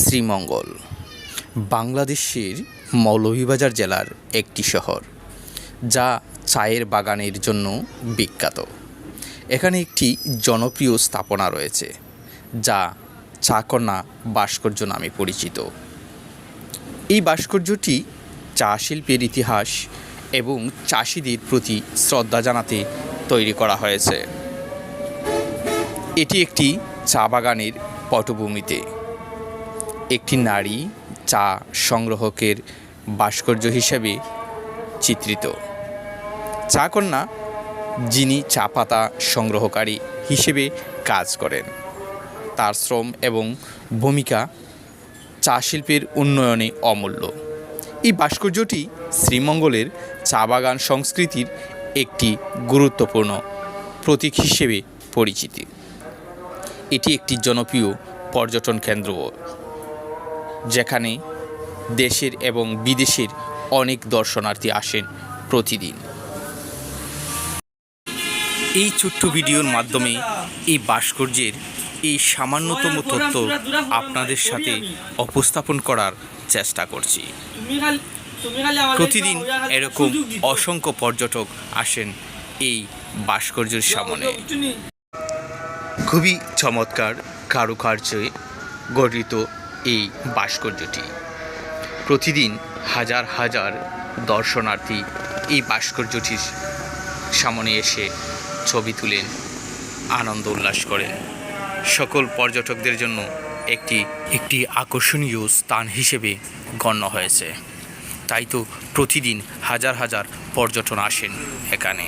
শ্রীমঙ্গল বাংলাদেশের মৌলভীবাজার জেলার একটি শহর, যা চায়ের বাগানের জন্য বিখ্যাত। এখানে একটি জনপ্রিয় স্থাপনা রয়েছে, যা চাকন্যা ভাস্কর্য নামে পরিচিত। এই ভাস্কর্যটি চা শিল্পের ইতিহাস এবং চাষিদের প্রতি শ্রদ্ধা জানাতে তৈরি করা হয়েছে। এটি একটি চা বাগানের পটভূমিতে একটি নারী চা সংগ্রাহকের ভাস্কর্য হিসেবে চিত্রিত। চাকন্যা, যিনি চা পাতা সংগ্রহকারী হিসেবে কাজ করেন, তার শ্রম এবং ভূমিকা চা শিল্পের উন্নয়নে অমূল্য। এই ভাস্কর্যটি শ্রীমঙ্গলের চা বাগান সংস্কৃতির একটি গুরুত্বপূর্ণ প্রতীক হিসেবে পরিচিত। এটি একটি জনপ্রিয় পর্যটন কেন্দ্র, যেখানে দেশের এবং বিদেশের অনেক দর্শনার্থী আসেন প্রতিদিন। এই ছোট্ট ভিডিওর মাধ্যমে এই ভাস্কর্যের এই সামান্যতম তথ্য আপনাদের সাথে উপস্থাপন করার চেষ্টা করছি। প্রতিদিন এরকম অসংখ্য পর্যটক আসেন এই ভাস্কর্যের সামনে। খুবই চমৎকার কারুকার্যে গঠিত এই ভাস্কর্যটি। প্রতিদিন হাজার হাজার দর্শনার্থী এই ভাস্কর্যটির সামনে এসে ছবি তুলেন, আনন্দ উল্লাস করেন। সকল পর্যটকদের জন্য একটি আকর্ষণীয় স্থান হিসেবে গণ্য হয়েছে। তাই তো প্রতিদিন হাজার হাজার পর্যটন আসেন এখানে।